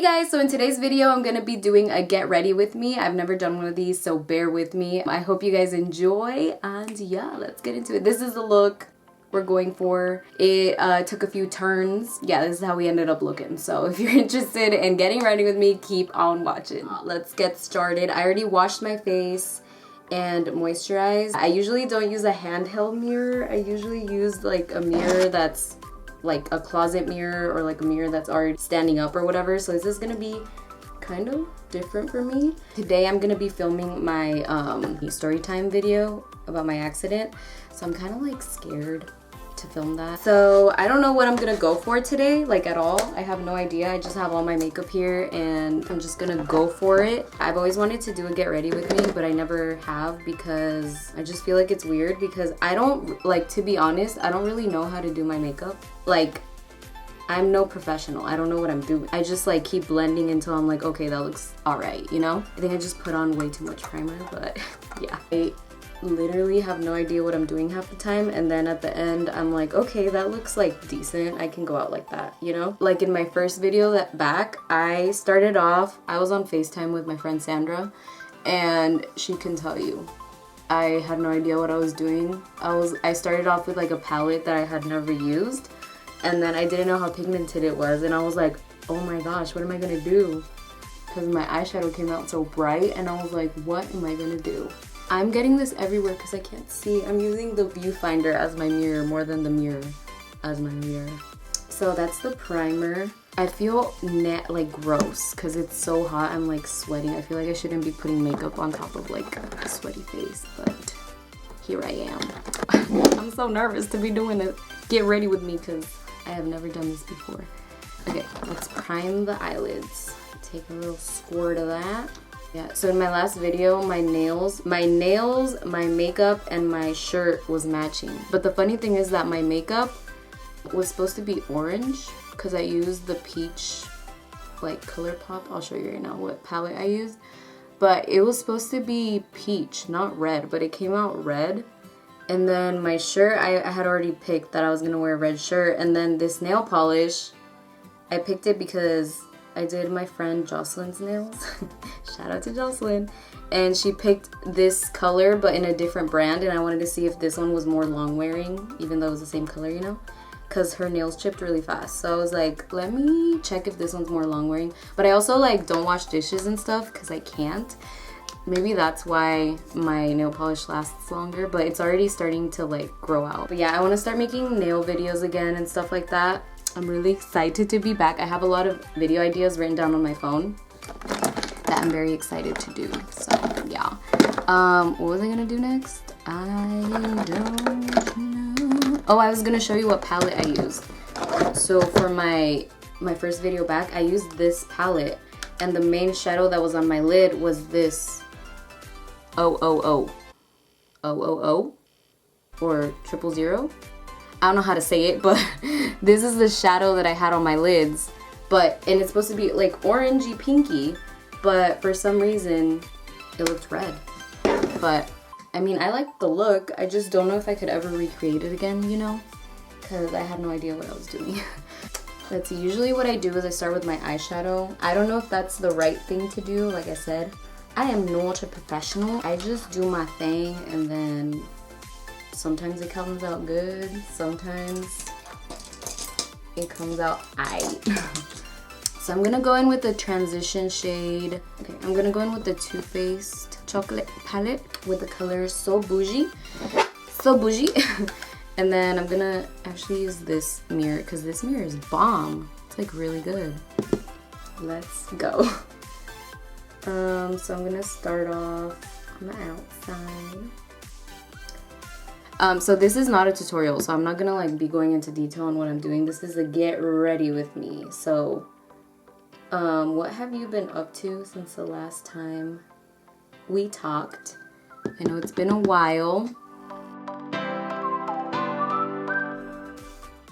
Hey guys, so in today's video I'm gonna be doing a get ready with me. I've never done one of these, so bear with me. I hope you guys enjoy, and yeah, let's get into it. This is the look we're going for. It took a few turns. Yeah, this is how we ended up looking. So if you're interested in getting ready with me, keep on watching. Let's get started. I already washed my face and moisturized. I usually don't use a handheld mirror. I usually use like a mirror that's like a closet mirror or like a mirror that's already standing up or whatever. So this is gonna be kind of different for me. Today I'm gonna be filming my story time video about my accident. So I'm kind of like scared to film that. So I don't know what I'm gonna go for today, like at all. I have no idea. I just have all my makeup here and I'm just gonna go for it. I've always wanted to do a get ready with me, but I never have because I just feel like it's weird because I don't, like, to be honest, I don't really know how to do my makeup. Like, I'm no professional. I don't know what I'm doing. I just like keep blending until I'm like, okay, that looks all right, you know? I think I just put on way too much primer, but yeah. I literally have no idea what I'm doing half the time, and then at the end I'm like, okay, that looks like decent. I can go out like that, you know? Like in my first video back, I started off, I was on FaceTime with my friend Sandra, and she can tell you, I had no idea what I was doing. I started off with like a palette that I had never used, and then I didn't know how pigmented it was, and I was like, oh my gosh, what am I gonna do? Because my eyeshadow came out so bright, and I was like, what am I gonna do? I'm getting this everywhere because I can't see. I'm using the viewfinder as my mirror more than the mirror as my mirror. So that's the primer. I feel like gross because it's so hot. I'm like sweating. I feel like I shouldn't be putting makeup on top of like a sweaty face, but here I am. I'm so nervous to be doing it. Get ready with me because I have never done this before. Okay, let's prime the eyelids. Take a little squirt of that. Yeah, so in my last video, my nails, my makeup, and my shirt was matching. But the funny thing is that my makeup was supposed to be orange because I used the peach, like, ColourPop. I'll show you right now what palette I used. But it was supposed to be peach, not red, but it came out red. And then my shirt, I had already picked that I was going to wear a red shirt. And then this nail polish, I picked it because I did my friend Jocelyn's nails. Shout out to Jocelyn. And she picked this color but in a different brand, and I wanted to see if this one was more long wearing, even though it was the same color, you know? Because her nails chipped really fast. So I was like, let me check if this one's more long wearing. But I also like don't wash dishes and stuff because I can't. Maybe that's why my nail polish lasts longer, but it's already starting to like grow out. But yeah, I want to start making nail videos again and stuff like that. I'm really excited to be back. I have a lot of video ideas written down on my phone that I'm very excited to do. So yeah. What was I gonna do next? I don't know. Oh, I was gonna show you what palette I used. So for my first video back, I used this palette, and the main shadow that was on my lid was this 000 or 000. I don't know how to say it, but this is the shadow that I had on my lids. And it's supposed to be like orangey pinky, but for some reason it looked red. But I mean, I like the look. I just don't know if I could ever recreate it again, you know? Because I had no idea what I was doing. That's usually what I do is I start with my eyeshadow. I don't know if that's the right thing to do. Like I said, I am not a professional. I just do my thing, and then sometimes it comes out good, sometimes it comes out aight. So I'm gonna go in with the transition shade. Okay, I'm gonna go in with the Too Faced chocolate palette with the color So Bougie. So Bougie. And then I'm gonna actually use this mirror because this mirror is bomb. It's like really good. Let's go. So I'm gonna start off on the outside. So this is not a tutorial, so I'm not gonna like be going into detail on what I'm doing. This is a get ready with me. So, what have you been up to since the last time we talked? I know it's been a while.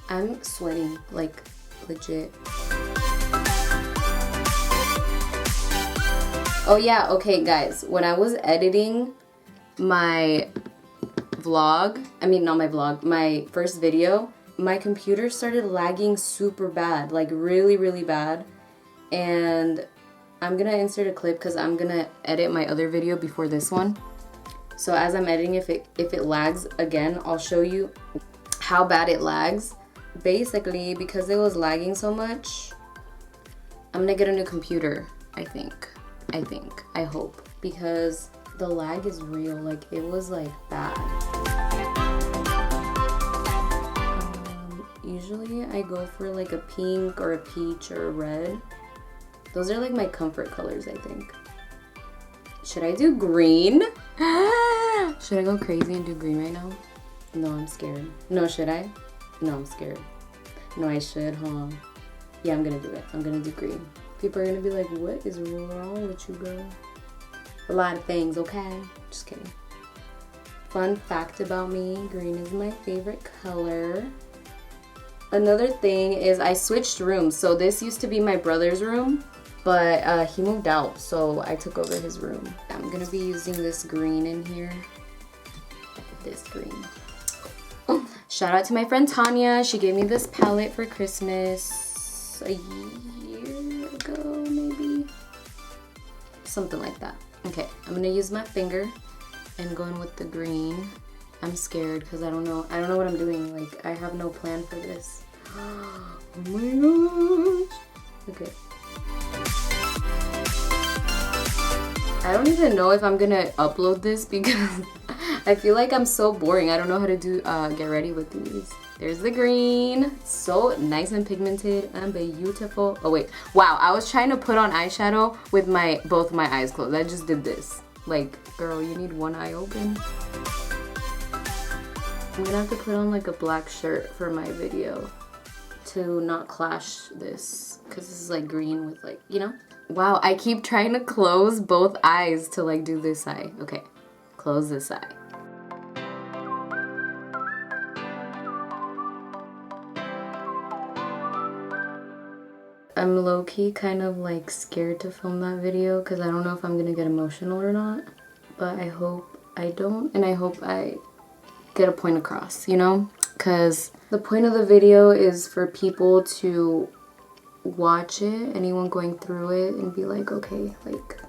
I'm sweating, like legit. Oh yeah, okay guys, when I was editing my vlog, my first video, my computer started lagging super bad, like really bad, And I'm gonna insert a clip because I'm gonna edit my other video before this one. So as I'm editing, if it lags again, I'll show you how bad it lags. Basically, because it was lagging so much, I'm gonna get a new computer, I hope, because the lag is real. Like, it was like bad. Usually I go for like a pink or a peach or a red. Those are like my comfort colors, I think. Should I do green? Should I go crazy and do green right now? No, I'm scared. No, should I? No, I'm scared. No, I should, huh? Yeah, I'm gonna do it. I'm gonna do green. People are gonna be like, what is wrong with you, girl? A lot of things, okay? Just kidding. Fun fact about me, green is my favorite color. Another thing is I switched rooms. So this used to be my brother's room, but he moved out, so I took over his room. I'm gonna be using this green in here. This green. Shout out to my friend Tanya. She gave me this palette for Christmas a year ago, maybe. Something like that. Okay, I'm gonna use my finger and go in with the green. I'm scared because I don't know what I'm doing. Like, I have no plan for this. Oh my gosh. Okay. I don't even know if I'm gonna upload this because I feel like I'm so boring. I don't know how to do get ready with these. There's the green. So nice and pigmented and beautiful. Oh wait, wow, I was trying to put on eyeshadow with both my eyes closed. I just did this. Like, girl, you need one eye open. I'm gonna have to put on like a black shirt for my video to not clash this, because this is like green with, like, you know? Wow, I keep trying to close both eyes to like do this eye. Okay, close this eye. I'm low-key kind of like scared to film that video because I don't know if I'm gonna get emotional or not, but I hope I don't, and I hope I get a point across, you know? Because the point of the video is for people to watch it, anyone going through it, and be like, okay, like,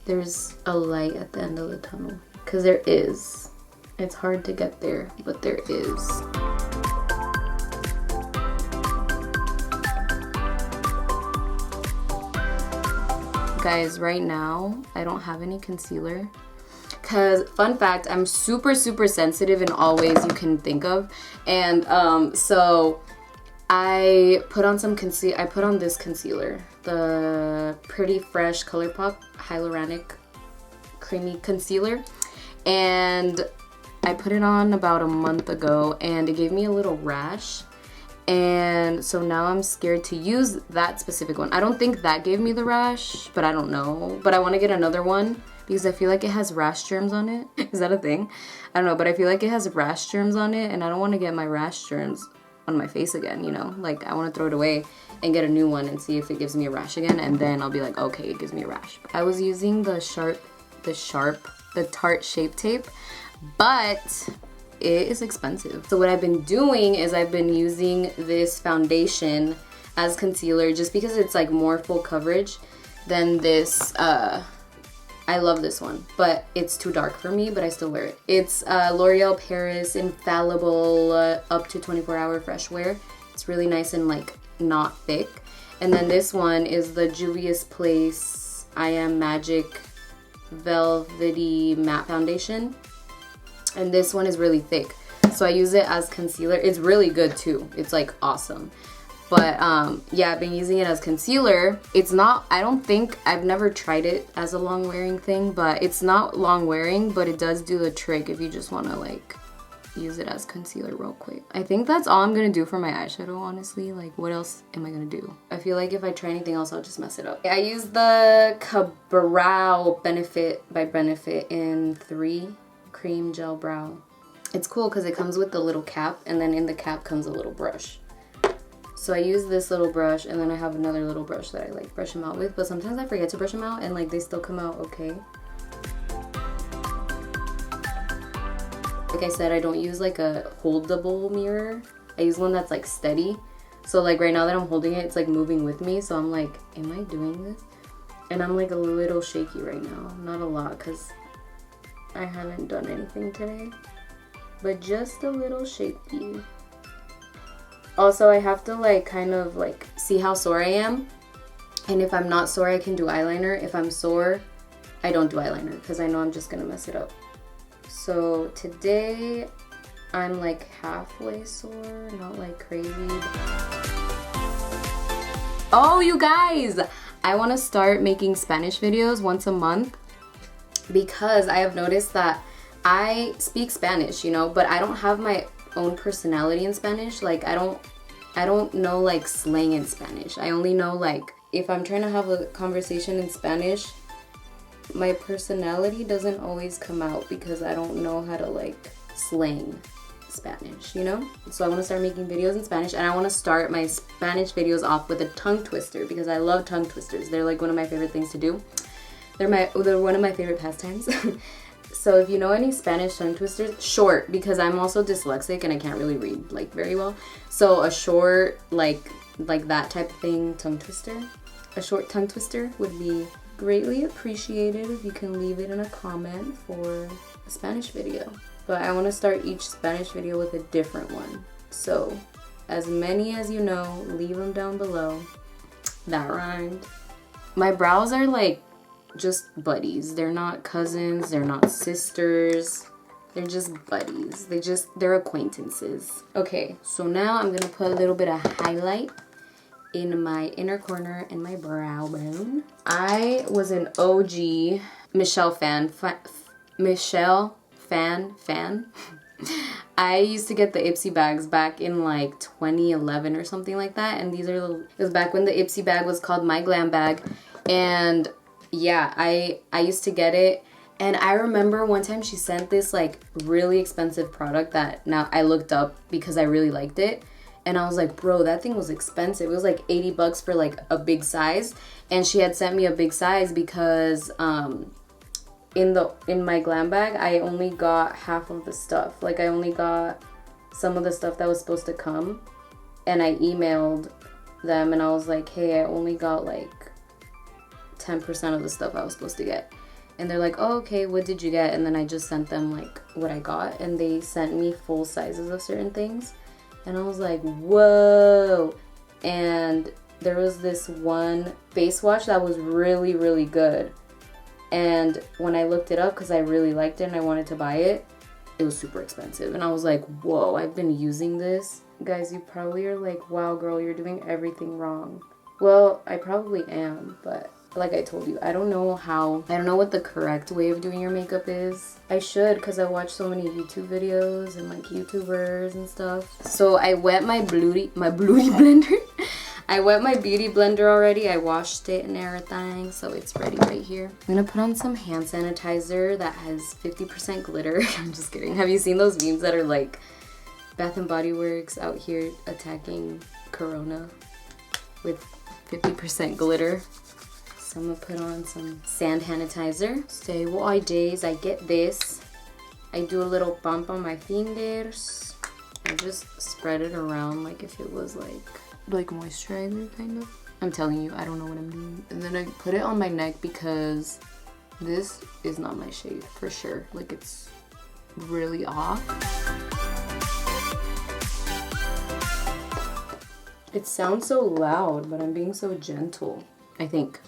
there's a light at the end of the tunnel. Because there is. It's hard to get there, but there is. Guys, right now, I don't have any concealer. Because, fun fact, I'm super, super sensitive in all ways you can think of. And so I put on some concealer. I put on this concealer, the Pretty Fresh ColourPop Hyaluronic Creamy Concealer. And I put it on about a month ago and it gave me a little rash. And so now I'm scared to use that specific one. I don't think that gave me the rash, but I don't know. But I want to get another one because I feel like it has rash germs on it. Is that a thing? I don't know, but I feel like it has rash germs on it and I don't want to get my rash germs on my face again, you know? Like, I want to throw it away and get a new one and see if it gives me a rash again, and then I'll be like, okay, it gives me a rash. I was using the Tarte Shape Tape, but it is expensive. So what I've been doing is I've been using this foundation as concealer just because it's like more full coverage than this. I love this one, but it's too dark for me, but I still wear it. It's L'Oreal Paris Infallible up to 24-hour fresh wear. It's really nice and like not thick. And then this one is the Juvia's Place I Am Magic Velvety Matte Foundation. And this one is really thick. So I use it as concealer. It's really good too. It's like awesome. But yeah, I've been using it as concealer. It's not, I don't think, I've never tried it as a long wearing thing, but it's not long wearing, but it does do the trick if you just want to like use it as concealer real quick. I think that's all I'm gonna do for my eyeshadow, honestly. Like, what else am I gonna do? I feel like if I try anything else, I'll just mess it up. I use the Ka-Brow Benefit by Benefit in 3 Cream Gel Brow. It's cool because it comes with the little cap, and then in the cap comes a little brush. So I use this little brush, and then I have another little brush that I like brush them out with, but sometimes I forget to brush them out and like they still come out okay. Like I said, I don't use like a holdable mirror. I use one that's like steady. So like right now that I'm holding it, it's like moving with me. So I'm like, am I doing this? And I'm like a little shaky right now. Not a lot because I haven't done anything today. But just a little shaky. Also, I have to like kind of like see how sore I am. And if I'm not sore, I can do eyeliner. If I'm sore, I don't do eyeliner because I know I'm just gonna mess it up. So today I'm like halfway sore, not like crazy. Oh, you guys! I want to start making Spanish videos once a month because I have noticed that I speak Spanish, you know, but I don't have my own personality in Spanish. Like I don't know like slang in Spanish. I only know like if I'm trying to have a conversation in Spanish, my personality doesn't always come out because I don't know how to like slang Spanish, you know? So I want to start making videos in Spanish, and I want to start my Spanish videos off with a tongue twister because I love tongue twisters. They're like one of my favorite things to do. They're one of my favorite pastimes. So if you know any Spanish tongue twisters, short, because I'm also dyslexic and I can't really read like very well. So a short like that type of thing, tongue twister. A short tongue twister would be greatly appreciated if you can leave it in a comment for a Spanish video. But I want to start each Spanish video with a different one. So as many as you know, leave them down below. That rhymed. My brows are like just buddies. They're not cousins, they're not sisters. They're just buddies. They're acquaintances. Okay, so now I'm gonna put a little bit of highlight in my inner corner and my brow bone. I was an OG Michelle fan. I used to get the Ipsy bags back in like 2011 or something like that, and these are it was back when the Ipsy bag was called My Glam Bag. And yeah, I used to get it, and I remember one time she sent this like really expensive product that now I looked up because I really liked it, and I was like, bro, that thing was expensive. It was like 80 bucks for like a big size, and she had sent me a big size because in my glam bag, I only got half of the stuff. Like I only got some of the stuff that was supposed to come, and I emailed them and I was like, hey, I only got like 10% of the stuff I was supposed to get. And they're like, oh, okay, what did you get? And then I just sent them like what I got, and they sent me full sizes of certain things. And I was like, whoa. And there was this one face wash that was really, really good. And when I looked it up, because I really liked it and I wanted to buy it, it was super expensive. And I was like, whoa, I've been using this. Guys, you probably are like, wow, girl, you're doing everything wrong. Well, I probably am, but like I told you, I don't know what the correct way of doing your makeup is. I should, because I watch so many YouTube videos and like YouTubers and stuff. So I wet my beauty blender. I wet my beauty blender already. I washed it and everything, so it's ready right here. I'm gonna put on some hand sanitizer that has 50% glitter. I'm just kidding. Have you seen those memes that are like Bath and Body Works out here attacking Corona with 50% glitter? So I'm gonna put on some sand sanitizer. So what I do is I get this. I do a little bump on my fingers. I just spread it around like if it was like moisturizer kind of. I'm telling you, I don't know what I'm doing. And then I put it on my neck because this is not my shade for sure. Like it's really off. It sounds so loud, but I'm being so gentle, I think.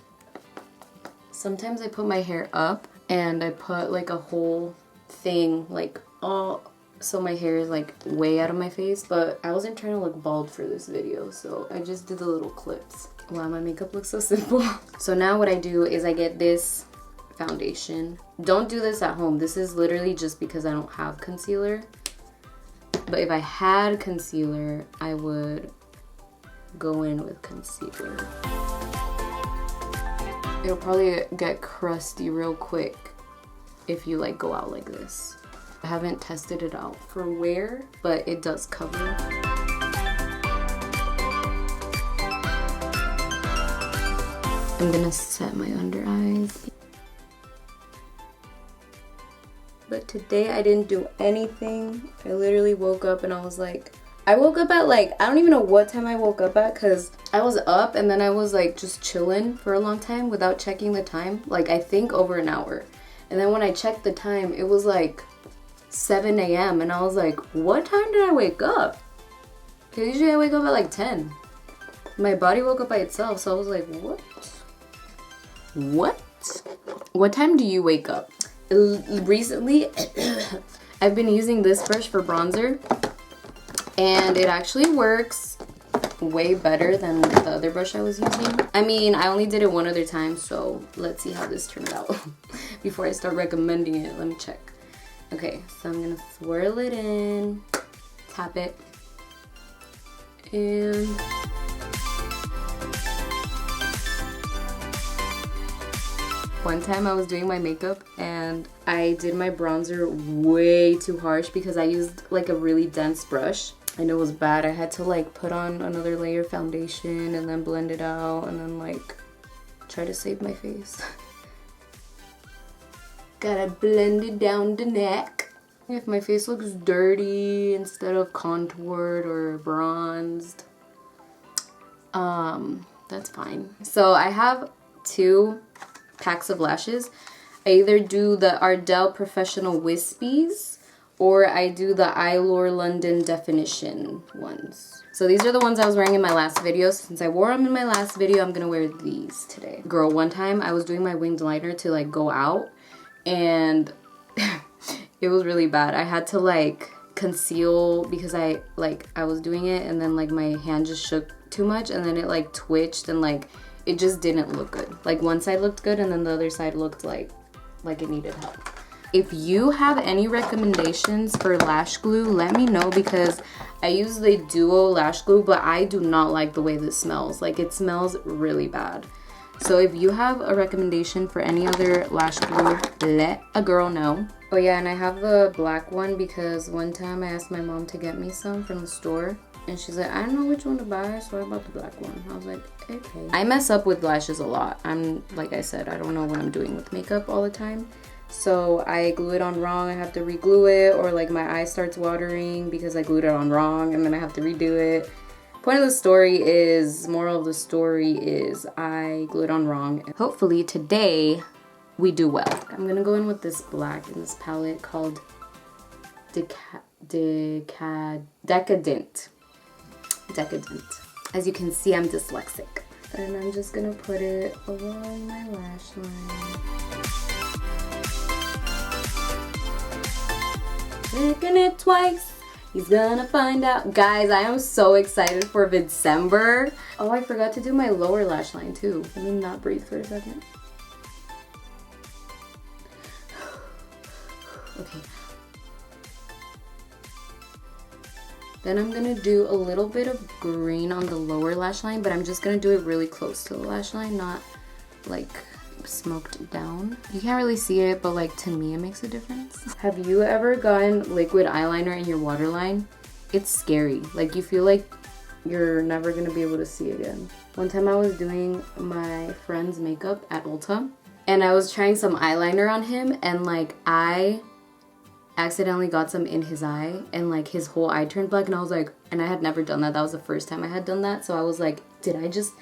Sometimes I put my hair up and I put like a whole thing like all so my hair is like way out of my face, but I wasn't trying to look bald for this video, so I just did the little clips. Wow, my makeup looks so simple. So now what I do is I get this foundation. Don't do this at home. This is literally just because I don't have concealer. But if I had concealer, I would go in with concealer. It'll probably get crusty real quick if you like go out like this. I haven't tested it out for wear, but it does cover. I'm gonna set my under eyes. But today I didn't do anything. I literally woke up and I was like, I woke up at like, I don't even know what time I woke up at because I was up and then I was like just chilling for a long time without checking the time. Like I think over an hour. And then when I checked the time, it was like 7 a.m. and I was like, what time did I wake up? Because usually I wake up at like 10. My body woke up by itself, so I was like, what? What? What time do you wake up? Recently, I've been using this brush for bronzer, and it actually works way better than the other brush I was using. I mean, I only did it one other time, so let's see how this turned out before I start recommending it. Let me check. Okay, so I'm gonna swirl it in, tap it, and one time I was doing my makeup and I did my bronzer way too harsh because I used like a really dense brush and it was bad. I had to like put on another layer of foundation and then blend it out and then like try to save my face. Gotta blend it down the neck. If my face looks dirty instead of contoured or bronzed, that's fine. So I have 2 packs of lashes. I either do the Ardell Professional Wispies or I do the Eylure London Definition ones. So these are the ones I was wearing in my last video. Since I wore them in my last video, I'm gonna wear these today. Girl, one time I was doing my winged liner to like go out and it was really bad. I had to like conceal because I was doing it and then like my hand just shook too much and then it like twitched and like it just didn't look good. Like one side looked good and then the other side looked like it needed help. If you have any recommendations for lash glue, let me know because I use the Duo lash glue, but I do not like the way this smells. Like it smells really bad. So if you have a recommendation for any other lash glue, let a girl know. Oh yeah, and I have the black one because one time I asked my mom to get me some from the store and she's like, I don't know which one to buy, so I bought the black one. I was like, okay. I mess up with lashes a lot. Like I said, I don't know what I'm doing with makeup all the time. So I glue it on wrong, I have to re-glue it, or like my eye starts watering because I glued it on wrong and then I have to redo it. Moral of the story is I glued on wrong. Hopefully today we do well. I'm gonna go in with this black in this palette called Decadent. As you can see, I'm dyslexic. And I'm just gonna put it along my lash line. Clicking it twice. He's gonna find out. Guys, I am so excited for December. Oh, I forgot to do my lower lash line too. Let me not breathe for a second. Okay. Then I'm gonna do a little bit of green on the lower lash line, but I'm just gonna do it really close to the lash line, not like smoked down. You can't really see it, but like to me it makes a difference. Have you ever gotten liquid eyeliner in your waterline? It's scary. Like you feel like you're never gonna be able to see again. One time I was doing my friend's makeup at Ulta and I was trying some eyeliner on him and like I accidentally got some in his eye and like his whole eye turned black and I was like, and I had never done that. That was the first time I had done that. So I was like, did I just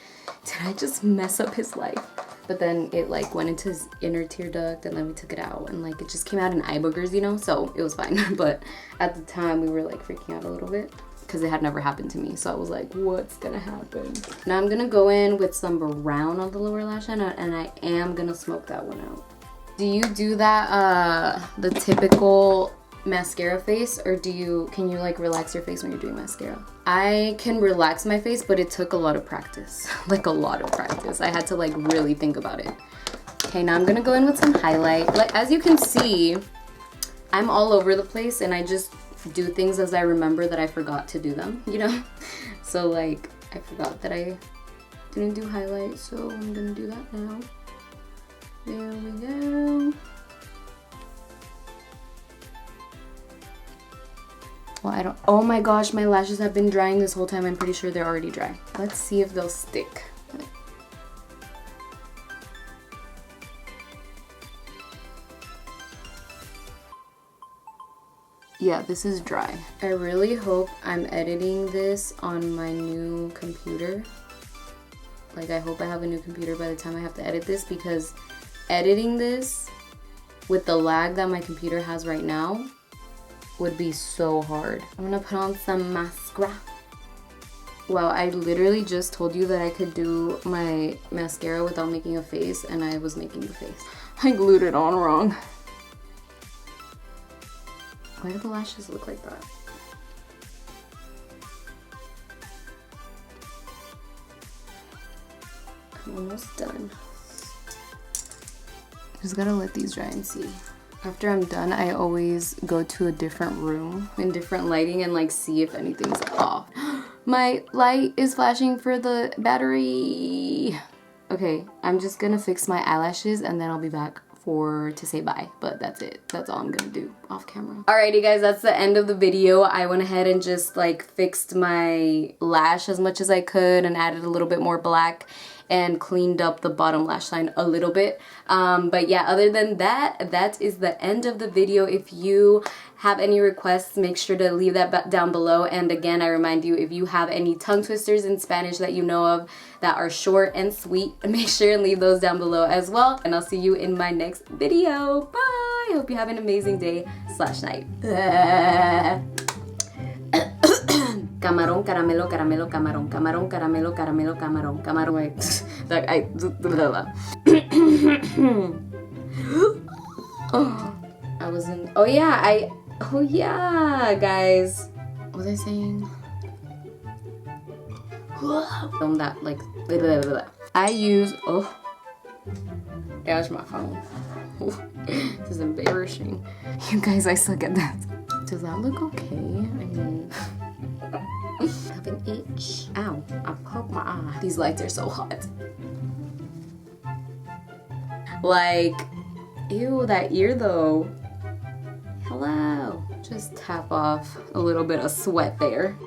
mess up his life? But then it like went into his inner tear duct and then we took it out and like it just came out in eye boogers, you know? So it was fine. But at the time we were like freaking out a little bit because it had never happened to me. So I was like, what's gonna happen? Now I'm gonna go in with some brown on the lower lash line and I am gonna smoke that one out. Do you do that, the typical mascara face, or can you like relax your face when you're doing mascara? I can relax my face, but it took a lot of practice. Like a lot of practice. I had to like really think about it. Okay, now I'm gonna go in with some highlight. Like as you can see, I'm all over the place and I just do things as I remember that I forgot to do them, you know? So like I forgot that I didn't do highlight, so I'm gonna do that now. There we go. Well, oh my gosh, my lashes have been drying this whole time. I'm pretty sure they're already dry. Let's see if they'll stick. Yeah, this is dry. I really hope I'm editing this on my new computer. Like, I hope I have a new computer by the time I have to edit this, because editing this with the lag that my computer has right now would be so hard. I'm gonna put on some mascara. Wow, I literally just told you that I could do my mascara without making a face, and I was making the face. I glued it on wrong. Why do the lashes look like that? I'm almost done. Just gotta let these dry and see. After I'm done, I always go to a different room in different lighting and like see if anything's off. My light is flashing for the battery. Okay, I'm just gonna fix my eyelashes and then I'll be back to say bye, but that's it. That's all I'm gonna do off camera. Alrighty guys, that's the end of the video. I went ahead and just like fixed my lash as much as I could and added a little bit more black and cleaned up the bottom lash line a little bit. But yeah, other than that, that is the end of the video. If you have any requests, make sure to leave that down below. And again, I remind you, if you have any tongue twisters in Spanish that you know of that are short and sweet, make sure and leave those down below as well. And I'll see you in my next video. Bye! I hope you have an amazing day / night. Camarón, caramelo, caramelo, camarón, camarón, caramelo, caramelo, camarón, camarón. Wait, like I was in. Oh yeah, guys. What was I saying? Film that like. I use. Oh, that's my phone. This is embarrassing. You guys, I suck at that. Does that look okay? I mean. I have an itch. Ow, I poked my eye. These lights are so hot. Like, ew, that ear though. Hello. Just tap off a little bit of sweat there.